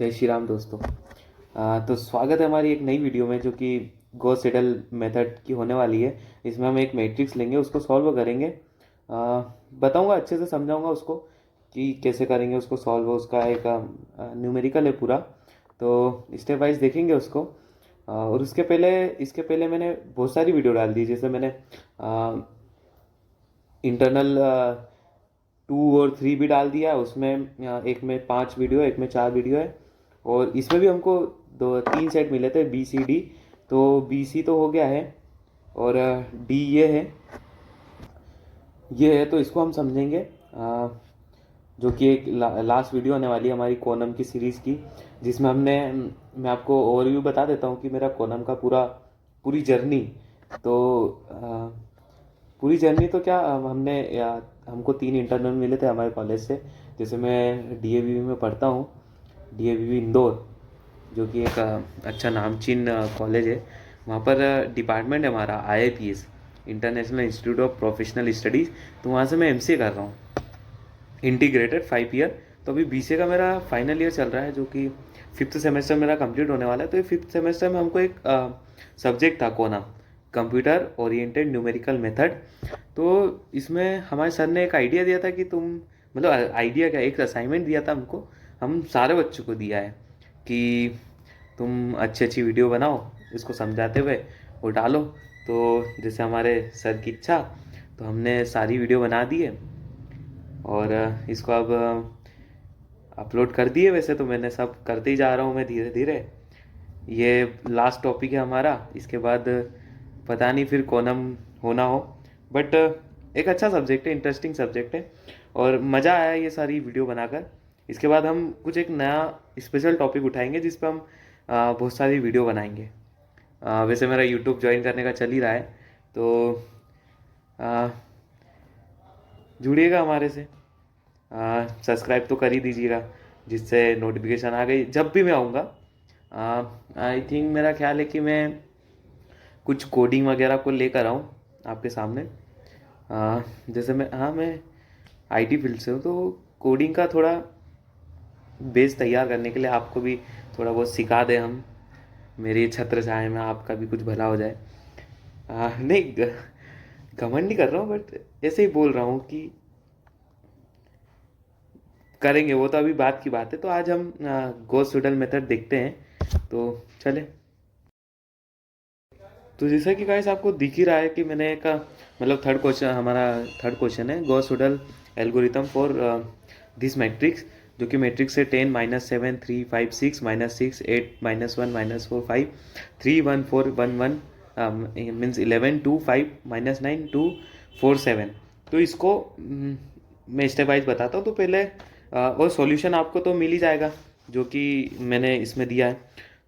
जय श्री राम दोस्तों। तो स्वागत है हमारी एक नई वीडियो में जो कि गॉस सेडल मेथड की होने वाली है। इसमें हम एक मैट्रिक्स लेंगे, उसको सॉल्व करेंगे। बताऊंगा, अच्छे से समझाऊंगा उसको कि कैसे करेंगे उसको सॉल्व। उसका एक न्यूमेरिकल है पूरा, तो स्टेप वाइज देखेंगे उसको। और इसके पहले मैंने बहुत सारी वीडियो डाल दी। जैसे मैंने इंटरनल 2 और 3 भी डाल दिया है उसमें। एक में 5 वीडियो, एक में 4 वीडियो है। और इसमें भी हमको 2-3 सेट मिले थे, बी सी डी। तो बी सी तो हो गया है, और डी ये है तो इसको हम समझेंगे। जो कि एक लास्ट वीडियो आने वाली है हमारी कोनम की सीरीज़ की, जिसमें मैं आपको ओवरव्यू बता देता हूँ कि मेरा कोनम का पूरी जर्नी। तो पूरी जर्नी तो क्या, हमको 3 इंटरनल मिले थे हमारे कॉलेज से। जैसे मैं डीएवीवी में पढ़ता हूँ, डीएवीवी इंदौर, जो कि एक अच्छा नामचीन कॉलेज है। वहाँ पर डिपार्टमेंट है हमारा IIPS, international institute of professional studies. तो वहाँ से मैं एमसीए कर रहा हूँ, इंटीग्रेटेड 5 ईयर। तो अभी बीसीए का मेरा फाइनल ईयर चल रहा है, जो कि 5th सेमेस्टर मेरा कंप्लीट होने वाला है। तो ये 5th सेमेस्टर में हमको एक सब्जेक्ट था कोना, कंप्यूटर ओरिएंटेड न्यूमेरिकल मेथड। तो इसमें हमारे सर ने एक आइडिया दिया था कि मतलब आइडिया क्या, एक असाइनमेंट दिया था हमको। हम सारे बच्चों को दिया है कि तुम अच्छी अच्छी वीडियो बनाओ इसको समझाते हुए और डालो। तो जैसे हमारे सर की इच्छा, तो हमने सारी वीडियो बना दी है और इसको अब अपलोड कर दिए। वैसे तो मैंने सब करते ही जा रहा हूँ मैं धीरे धीरे। ये लास्ट टॉपिक है हमारा, इसके बाद पता नहीं फिर कोनम होना हो। बट एक अच्छा सब्जेक्ट है, इंटरेस्टिंग सब्जेक्ट है, और मज़ा आया ये सारी वीडियो बनाकर। इसके बाद हम कुछ एक नया स्पेशल टॉपिक उठाएंगे जिस पर हम बहुत सारी वीडियो बनाएंगे। वैसे मेरा यूट्यूब ज्वाइन करने का चल ही रहा है, तो जुड़िएगा हमारे से। सब्सक्राइब तो कर ही दीजिएगा, जिससे नोटिफिकेशन आ गई जब भी मैं आऊँगा। आई थिंक मेरा ख्याल है कि मैं कुछ कोडिंग वगैरह को लेकर आऊँ आपके सामने। जैसे मैं आईटी फील्ड से हूँ, तो कोडिंग का थोड़ा बेस तैयार करने के लिए आपको भी थोड़ा बहुत सिखा दें हम। मेरी छत्र छाया में आपका भी कुछ भला हो जाए। नहीं, घमंड नहीं कर रहा हूँ, बट ऐसे ही बोल रहा हूँ कि करेंगे, वो तो अभी बात की बात है। तो आज हम गॉस सीडल मेथड देखते हैं, तो चले। तो जैसा कि गाइस आपको दिख ही रहा है कि मैंने एक मतलब हमारा थर्ड क्वेश्चन है, Gauss Seidel algorithm for this matrix. जो कि मैट्रिक्स है 10 -7 3 5 6 -6 8 -1 -4 5 3 1 4 1 1 मीन्स 11 2 5 -9 2 4 7। तो इसको मैं स्टेप वाइज बताता हूँ। तो पहले और सॉल्यूशन आपको तो मिल ही जाएगा जो कि मैंने इसमें दिया है।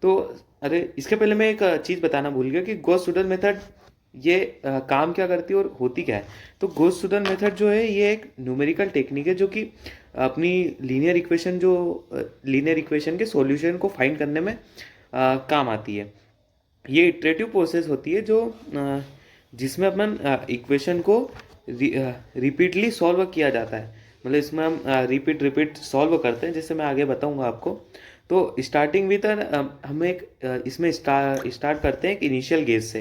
तो अरे, इसके पहले मैं एक चीज़ बताना भूल गया कि गॉस सीडल मेथड ये काम क्या करती है और होती क्या है। तो गॉस सीडल मेथड जो है ये एक न्यूमेरिकल टेक्निक है जो कि अपनी लीनियर इक्वेशन के सॉल्यूशन को फाइंड करने में काम आती है। ये इटरेटिव प्रोसेस होती है जो जिसमें अपन इक्वेशन को रिपीटली सॉल्व किया जाता है। मतलब इसमें हम रिपीट सॉल्व करते हैं, जैसे मैं आगे बताऊंगा आपको। तो स्टार्टिंग विद हम एक इसमें स्टार्ट करते हैं एक इनिशियल गेस से।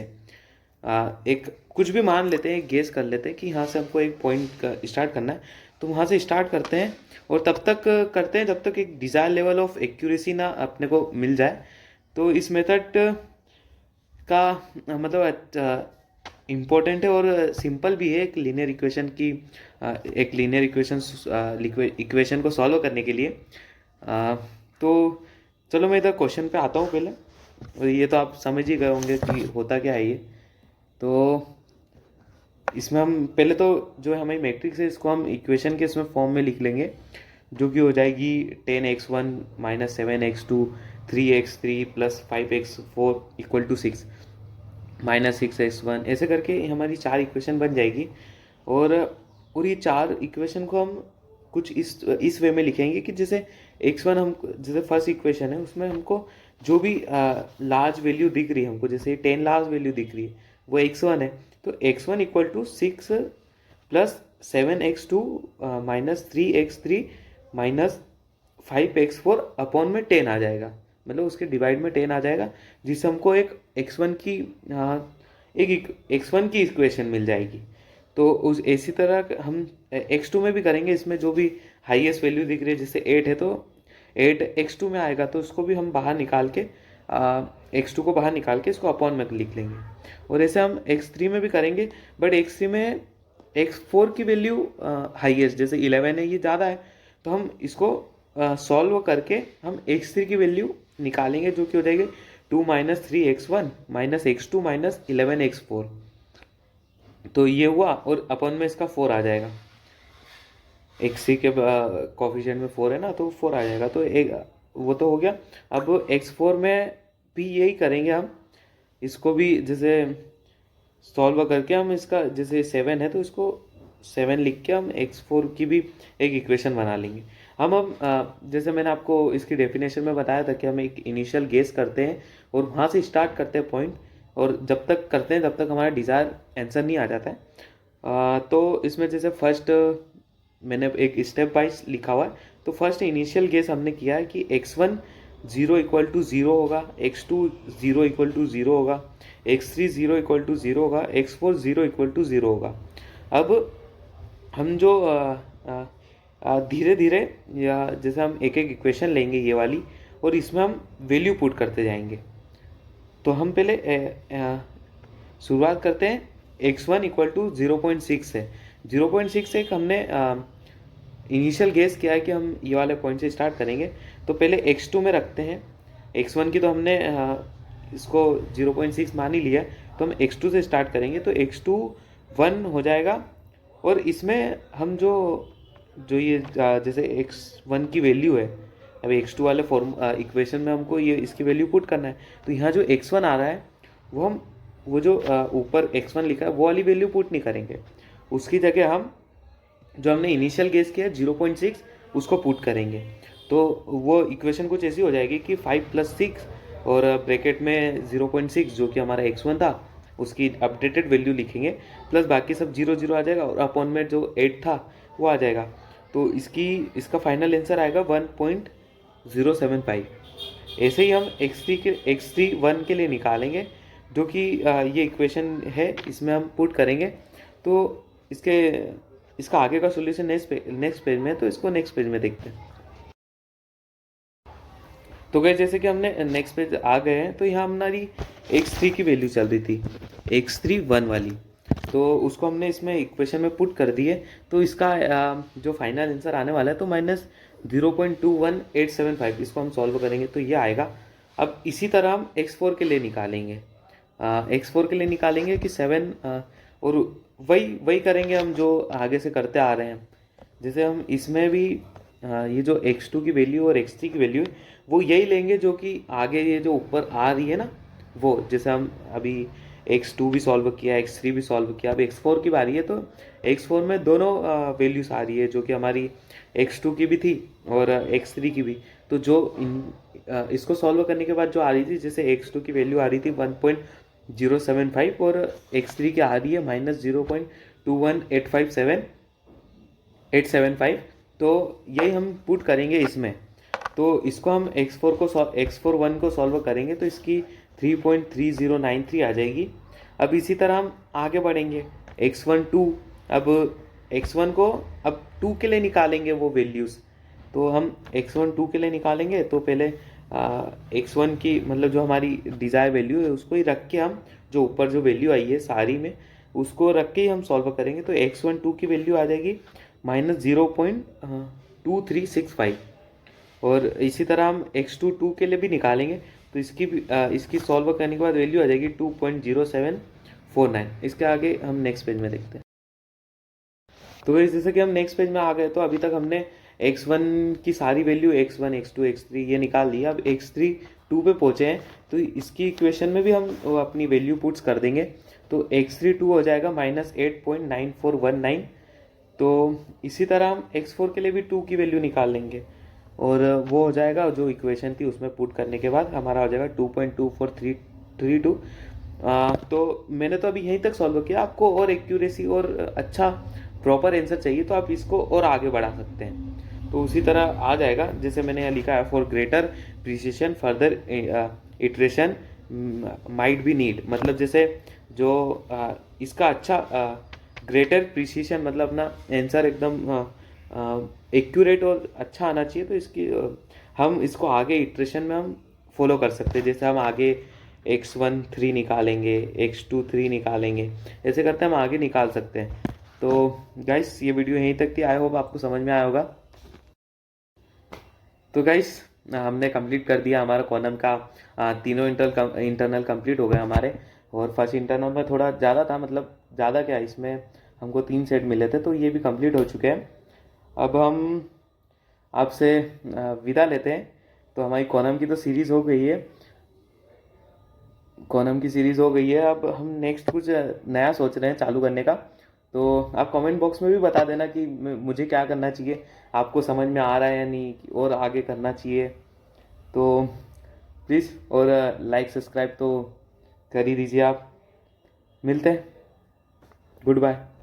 एक कुछ भी मान लेते हैं, गेस कर लेते हैं कि यहाँ से हमको एक पॉइंट स्टार्ट करना है। तो वहाँ से स्टार्ट करते हैं और तब तक करते हैं जब तक एक डिज़ायर लेवल ऑफ एक्यूरेसी ना अपने को मिल जाए। तो इस मेथड का मतलब इम्पोर्टेंट है और सिंपल भी है। एक लीनियर इक्वेशन को सॉल्व करने के लिए। तो चलो मैं इधर क्वेश्चन पे आता हूँ पहले। और ये तो आप समझ ही गए होंगे कि होता क्या है ये। तो इसमें हम पहले तो जो है हमारी मैट्रिक्स है इसको हम इक्वेशन के इसमें फॉर्म में लिख लेंगे, जो कि हो जाएगी 10x1 -7x2 3x3 + 5x4 = 6 -6x1। ऐसे करके हमारी 4 इक्वेशन बन जाएगी। और ये 4 इक्वेशन को हम कुछ इस वे में लिखेंगे कि जैसे x1 हम जैसे फर्स्ट इक्वेशन है उसमें हमको जो भी लार्ज वैल्यू दिख रही है हमको, जैसे 10 लार्ज वैल्यू दिख रही है वो x1 है। तो x1 = 6 + 7x2 -3x3 - 5x4 upon में 10 आ जाएगा, मतलब उसके डिवाइड में 10 आ जाएगा, जिससे हमको एक x1 की एक x1 की इक्वेशन मिल जाएगी। तो उस इसी तरह हम x2 में भी करेंगे। इसमें जो भी हाईएस्ट वैल्यू दिख रही है, जैसे 8 है तो 8 x2 में आएगा, तो उसको भी हम बाहर निकाल के x2 को बाहर निकाल के इसको अपॉन में लिख लेंगे। और ऐसे हम x3 में भी करेंगे, बट x3 में x4 की वैल्यू हाईएस्ट, जैसे 11 है, ये ज़्यादा है, तो हम इसको सॉल्व करके हम x3 की वैल्यू निकालेंगे, जो कि हो जाएगी 2 minus 3x1 minus x2 minus 11x4। तो ये हुआ, और अपन में इसका 4 आ जाएगा, x3 के कोफिशिएंट में 4 है ना, तो 4 आ जाएगा। तो एक वो तो हो गया। अब x4 में भी यही करेंगे हम, इसको भी जैसे सॉल्व करके हम इसका, जैसे 7 है तो इसको 7 लिख के हम x4 की भी एक इक्वेशन बना लेंगे। हम अब जैसे मैंने आपको इसकी डेफिनेशन में बताया था कि हम एक इनिशियल गेस करते हैं और वहाँ से स्टार्ट करते हैं पॉइंट, और जब तक करते हैं तब तक हमारा डिज़ायर आंसर नहीं आ जाता है। तो इसमें जैसे फर्स्ट मैंने एक स्टेप वाइज लिखा हुआ है। तो फर्स्ट इनिशियल गेस हमने किया है कि x1 0 इक्वल टू 0 होगा, x2 0 इक्वल टू 0 होगा, x3 0 इक्वल टू 0 होगा, x4 0 इक्वल टू 0 होगा। अब हम जो धीरे धीरे, या जैसे हम एक एक इक्वेशन लेंगे ये वाली, और इसमें हम वैल्यू पुट करते जाएंगे। तो हम पहले शुरुआत करते हैं, x1 इक्वल टू 0.6 है। 0.6 एक हमने इनिशियल गेस किया है कि हम ये वाले पॉइंट से स्टार्ट करेंगे। तो पहले x2 में रखते हैं, x1 की तो हमने इसको 0.6 मान ही लिया, तो हम x2 से स्टार्ट करेंगे। तो x2 1 हो जाएगा, और इसमें हम जो ये जैसे x1 की वैल्यू है, अब x2 वाले इक्वेशन में हमको ये इसकी वैल्यू पुट करना है। तो यहाँ जो x1 आ रहा है वो हम वो जो ऊपर x1 लिखा है वो वाली वैल्यू पुट नहीं करेंगे, उसकी जगह हम जो हमने इनिशियल गेस किया 0.6 उसको पुट करेंगे। तो वो इक्वेशन कुछ ऐसी हो जाएगी कि 5 + 6 और ब्रैकेट में 0.6 जो कि हमारा x1 था उसकी अपडेटेड वैल्यू लिखेंगे, प्लस बाकी सब 0 0 आ जाएगा, और अपॉन में जो 8 था वो आ जाएगा। तो इसका फाइनल आंसर आएगा 1.075। ऐसे ही हम x3 1 के लिए निकालेंगे, जो कि ये इक्वेशन है, इसमें हम पुट करेंगे। तो इसका आगे का सॉल्यूशन नेक्स्ट पेज में है, तो इसको नेक्स्ट पेज में देखते हैं। तो गए जैसे कि हमने नेक्स्ट पेज आ गए हैं, तो यहाँ हमारी x3 की वैल्यू चल रही थी, x3 1 वाली, तो उसको हमने इसमें इक्वेशन में पुट कर दिए। तो इसका जो फाइनल आंसर आने वाला है तो -0.21875, इसको हम सॉल्व करेंगे तो ये आएगा। अब इसी तरह हम x4 के लिए निकालेंगे, x4 के लिए निकालेंगे कि 7, और वही करेंगे हम जो आगे से करते आ रहे हैं। जैसे हम इसमें भी ये जो x2 की वैल्यू और x3 की वैल्यू वो यही लेंगे जो कि आगे ये जो ऊपर आ रही है ना, वो जैसे हम अभी x2 भी सॉल्व किया, x3 भी सॉल्व किया, अब x4 की बारी है। तो x4 में दोनों वैल्यूज आ रही है, जो कि हमारी x2 की भी थी और x3 की भी। तो जो इसको सॉल्व करने के बाद जो आ रही थी, जैसे x2 की वैल्यू आ रही थी 1.075 और x3 की आ रही है -0.21857 तो यही हम पुट करेंगे इसमें। तो इसको हम x4 1 को सॉल्व करेंगे तो इसकी 3.3093 आ जाएगी। अब इसी तरह हम आगे बढ़ेंगे, x1 2, अब x1 को अब 2 के लिए निकालेंगे वो वैल्यूज़। तो हम x1 2 के लिए निकालेंगे, तो पहले x1 की मतलब जो हमारी डिज़ायर वैल्यू है उसको ही रख के हम जो ऊपर जो वैल्यू आई है सारी में उसको रख के ही हम सॉल्व करेंगे। तो x1 2 की वैल्यू आ जाएगी -0.2365, और इसी तरह हम x2 2 के लिए भी निकालेंगे, तो इसकी सॉल्व करने के बाद वैल्यू आ जाएगी 2.0749। इसके आगे हम नेक्स्ट पेज में देखते हैं। तो जैसे कि हम नेक्स्ट पेज में आ गए, तो अभी तक हमने x1 की सारी वैल्यू x1 x2 x3 ये निकाल लिया। अब x3 2 पे पहुँचे हैं, तो इसकी इक्वेशन में भी हम अपनी वैल्यू पुट्स कर देंगे। तो x3 2 हो जाएगा -8.9419। तो इसी तरह हम x4 के लिए भी 2 की वैल्यू निकाल लेंगे, और वो हो जाएगा जो इक्वेशन थी उसमें पुट करने के बाद हमारा हो जाएगा 2.2432। तो मैंने तो अभी यहीं तक सॉल्व किया। आपको और एक्यूरेसी और अच्छा प्रॉपर आंसर चाहिए तो आप इसको और आगे बढ़ा सकते हैं। तो उसी तरह आ जाएगा। जैसे मैंने यहाँ लिखा है for greater precision further iteration might be need, मतलब जैसे जो इसका अच्छा ग्रेटर प्रिसिशन मतलब अपना आंसर एकदम एक्यूरेट और अच्छा आना चाहिए, तो इसकी हम इसको आगे इटरेशन में हम फॉलो कर सकते हैं। जैसे हम आगे x1 3 निकालेंगे, x2 3 निकालेंगे, ऐसे करते हम आगे निकाल सकते हैं। तो गाइस ये वीडियो यहीं तक थी, आई होप आपको समझ में आया होगा। तो गाइस हमने कंप्लीट कर दिया हमारा कॉलम का तीनों इंटरनल कंप्लीट हो गए हमारे। और फर्स्ट इंटरनल में थोड़ा ज़्यादा था, मतलब ज़्यादा क्या, इसमें हमको 3 सेट मिले थे, तो ये भी कंप्लीट हो चुके हैं। अब हम आपसे विदा लेते हैं। तो हमारी कॉलम की तो सीरीज़ हो गई है, कॉलम की सीरीज़ हो गई है। अब हम नेक्स्ट कुछ नया सोच रहे हैं चालू करने का। तो आप कमेंट बॉक्स में भी बता देना कि मुझे क्या करना चाहिए, आपको समझ में आ रहा है या नहीं, और आगे करना चाहिए। तो प्लीज़, और लाइक सब्सक्राइब तो कर ही दीजिए आप। मिलते हैं, गुड बाय।